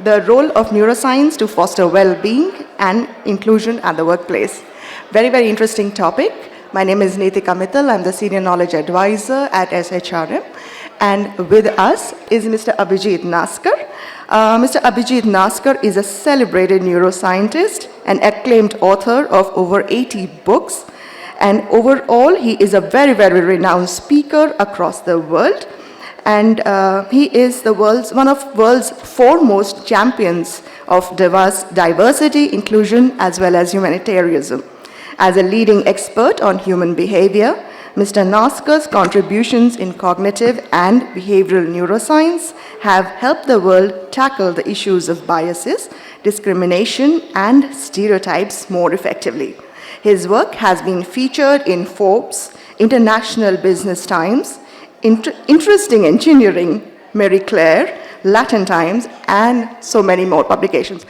the role of neuroscience to foster well-being and inclusion at the workplace. Very, very interesting topic. My name is Neetika Mittal. I'm the Senior Knowledge Advisor at SHRM. And with us is Mr. Abhijit Naskar. Mr. Abhijit Naskar is a celebrated neuroscientist and acclaimed author of over 80 books. And overall, he is a very, very renowned speaker across the world. And he is one of the world's foremost champions of diversity, inclusion, as well as humanitarianism. As a leading expert on human behavior, Mr. Naskar's contributions in cognitive and behavioral neuroscience have helped the world tackle the issues of biases, discrimination, and stereotypes more effectively. His work has been featured in Forbes, International Business Times, Interesting Engineering, Marie Claire, Latin Times, and so many more publications.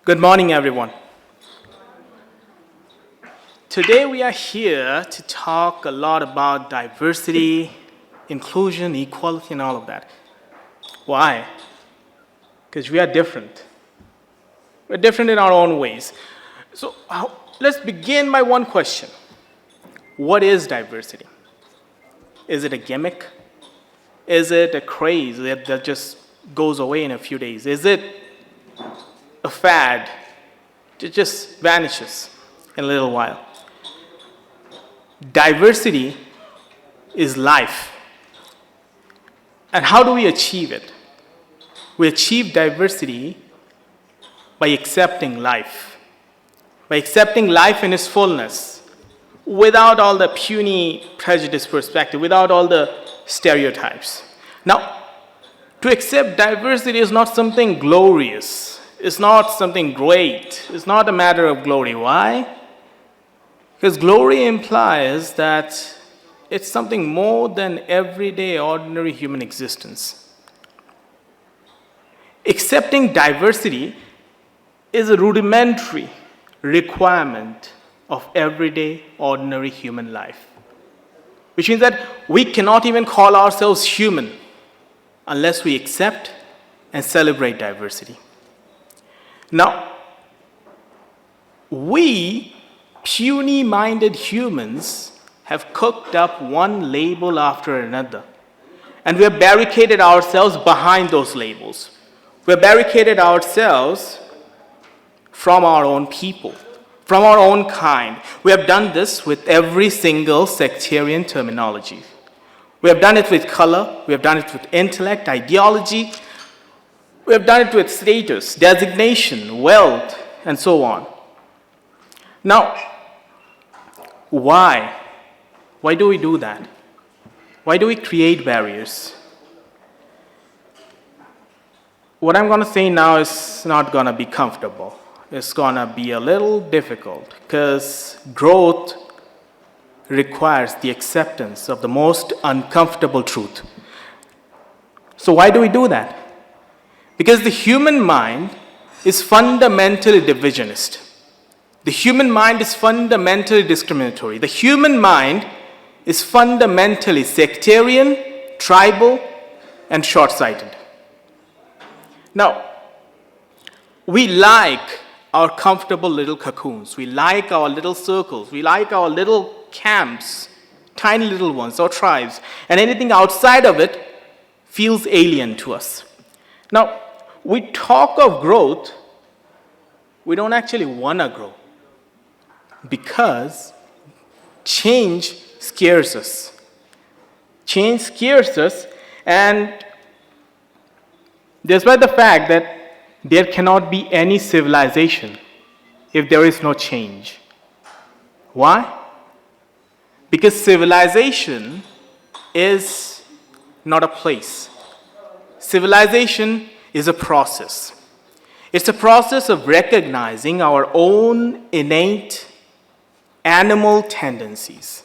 Good morning, everyone. Today we are here to talk a lot about diversity, inclusion, equality, and all of that. Why? Because we are different. We're different in our own ways. So let's begin by one question. What is diversity? Is it a gimmick? Is it a craze that just goes away in a few days? Is it a fad that just vanishes in a little while? Diversity is life. And how do we achieve it? We achieve diversity by accepting life. By accepting life in its fullness, without all the puny prejudice perspective, without all the stereotypes. Now, to accept diversity is not something glorious. It's not something great. It's not a matter of glory. Why? Because glory implies that it's something more than everyday, ordinary human existence. Accepting diversity is a rudimentary requirement of everyday, ordinary human life. Which means that we cannot even call ourselves human unless we accept and celebrate diversity. Now, we puny-minded humans have cooked up one label after another, and we have barricaded ourselves behind those labels. We have barricaded ourselves from our own people, from our own kind. We have done this with every single sectarian terminology. We have done it with color, we have done it with intellect, ideology, we have done it with status, designation, wealth, and so on. Now, why? Why do we do that? Why do we create barriers? What I'm going to say now is not going to be comfortable. It's going to be a little difficult because growth requires the acceptance of the most uncomfortable truth. So why do we do that? Because the human mind is fundamentally divisionist. The human mind is fundamentally discriminatory. The human mind is fundamentally sectarian, tribal, and short-sighted. Now, we like our comfortable little cocoons. We like our little circles. We like our little camps, tiny little ones, or tribes. And anything outside of it feels alien to us. Now, we talk of growth. We don't actually want to grow because change scares us. Change scares us, and despite the fact that there cannot be any civilization if there is no change. Why? Because civilization is not a place. Civilization is a process. It's a process of recognizing our own innate animal tendencies.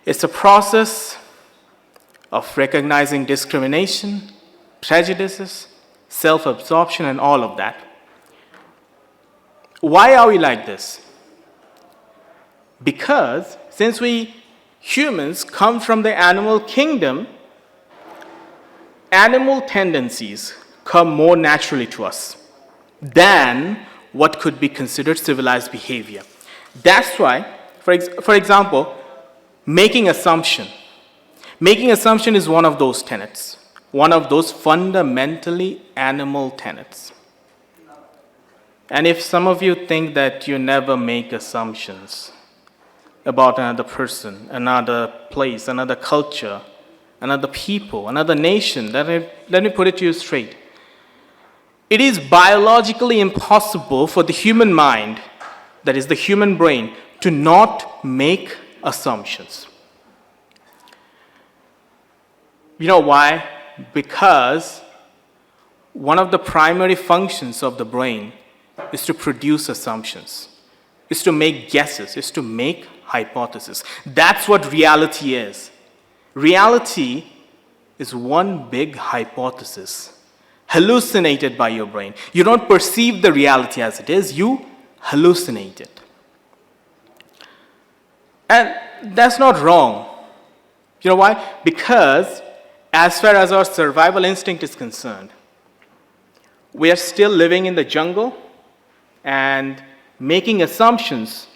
It's a process of recognizing discrimination, prejudices, self-absorption, and all of that. Why are we like this? Because since we humans come from the animal kingdom, animal tendencies come more naturally to us than what could be considered civilized behavior. That's why, for example, making assumption. Making assumption is one of those tenets, one of those fundamentally animal tenets. And if some of you think that you never make assumptions about another person, another place, another culture, another people, another nation, let me put it to you straight. It is biologically impossible for the human mind, that is the human brain, to not make assumptions. You know why? Because one of the primary functions of the brain is to produce assumptions, is to make guesses, is to make hypotheses. That's what reality is. Reality is one big hypothesis hallucinated by your brain. You don't perceive the reality as it is, you hallucinate it. And that's not wrong. You know why? Because as far as our survival instinct is concerned, we are still living in the jungle, and making assumptions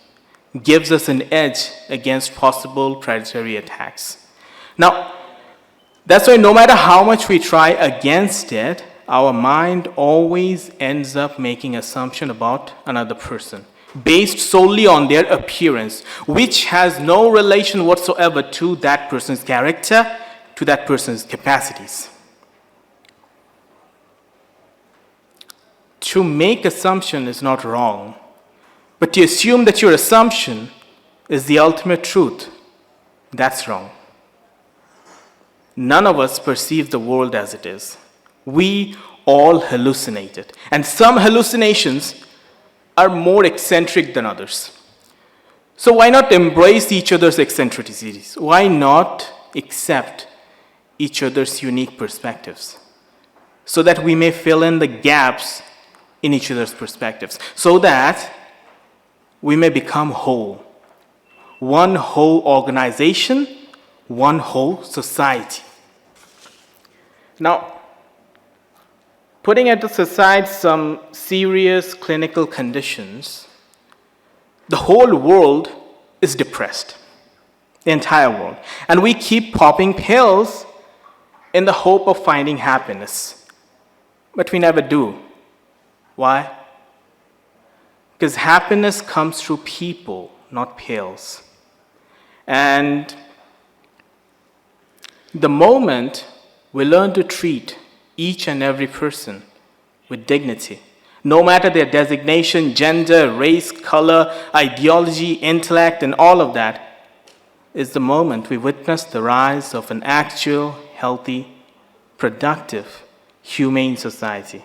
gives us an edge against possible predatory attacks. Now, that's why no matter how much we try against it, our mind always ends up making assumption about another person based solely on their appearance, which has no relation whatsoever to that person's character, to that person's capacities. To make assumption is not wrong, but to assume that your assumption is the ultimate truth, that's wrong. None of us perceive the world as it is. We all hallucinate it. And some hallucinations are more eccentric than others. So why not embrace each other's eccentricities? Why not accept each other's unique perspectives so that we may fill in the gaps in each other's perspectives, so that we may become whole. One whole organization, one whole society. Now, putting aside some serious clinical conditions, the whole world is depressed, the entire world. And we keep popping pills in the hope of finding happiness, but we never do. Why? Because happiness comes through people, not pills. And the moment we learn to treat each and every person with dignity, no matter their designation, gender, race, color, ideology, intellect, and all of that, is the moment we witness the rise of an actual, healthy, productive, humane society.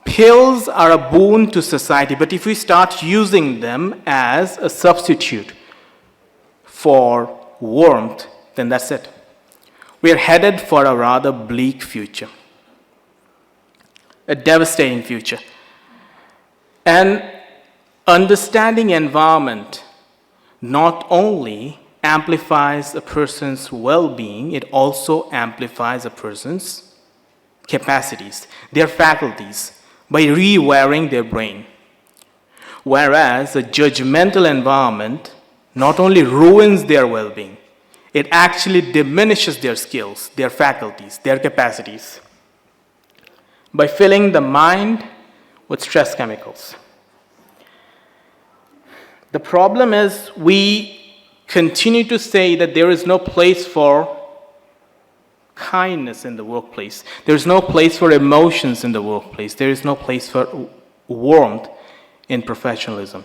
Pills are a boon to society, but if we start using them as a substitute for warmth, then that's it. We are headed for a rather bleak future, a devastating future. And understanding environment not only amplifies a person's well-being, it also amplifies a person's capacities, their faculties, by rewiring their brain. Whereas a judgmental environment not only ruins their well-being, it actually diminishes their skills, their faculties, their capacities, by filling the mind with stress chemicals. The problem is we continue to say that there is no place for kindness in the workplace. There is no place for emotions in the workplace. There is no place for warmth in professionalism.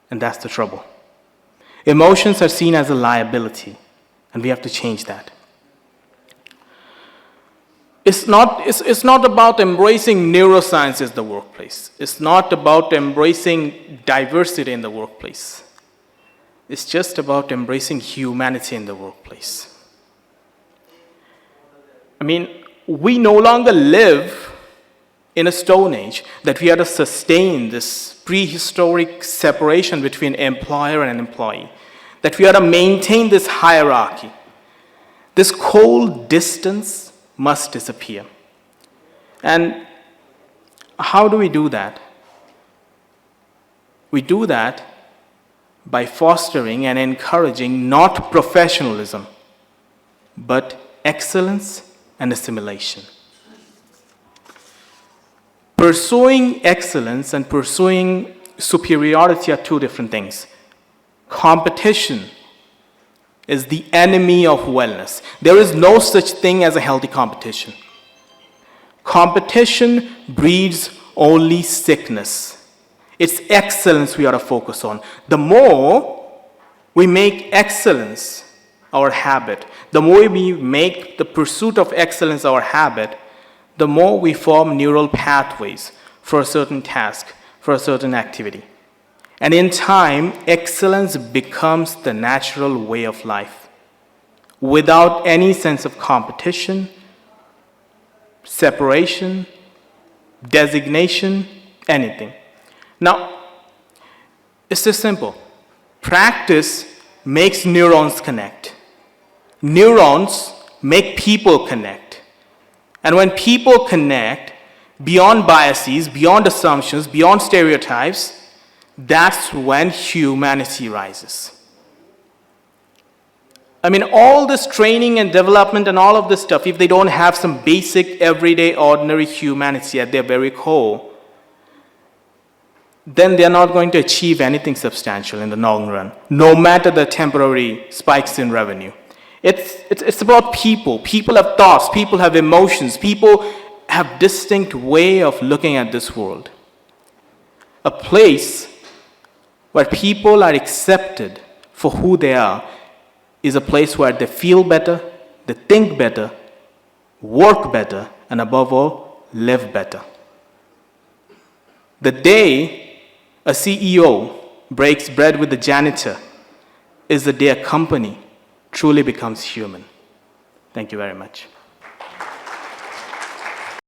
And that's the trouble. Emotions are seen as a liability, and we have to change that. It's not about embracing neuroscience in the workplace. It's not about embracing diversity in the workplace. It's just about embracing humanity in the workplace. I mean, we no longer live in a stone age that we have to sustain this prehistoric separation between employer and employee, that we have to maintain this hierarchy, This cold distance must disappear. And how do we do that? We do that by fostering and encouraging not professionalism, but excellence and assimilation. Pursuing excellence and pursuing superiority are two different things. Competition is the enemy of wellness. There is no such thing as a healthy competition. Competition breeds only sickness. It's excellence we ought to focus on. The more we make excellence our habit, the more we make the pursuit of excellence our habit, the more we form neural pathways for a certain task, for a certain activity. And in time, excellence becomes the natural way of life, without any sense of competition, separation, designation, anything. Now, it's just simple. Practice makes neurons connect. Neurons make people connect. And when people connect, beyond biases, beyond assumptions, beyond stereotypes, that's when humanity rises. I mean, all this training and development and all of this stuff, if they don't have some basic, everyday, ordinary humanity at their very core, then they're not going to achieve anything substantial in the long run, no matter the temporary spikes in revenue. It's about people. People have thoughts, people have emotions, people have distinct way of looking at this world. A place where people are accepted for who they are is a place where they feel better, they think better, work better, and above all, live better. The day a CEO breaks bread with the janitor is the day a company truly becomes human. Thank you very much.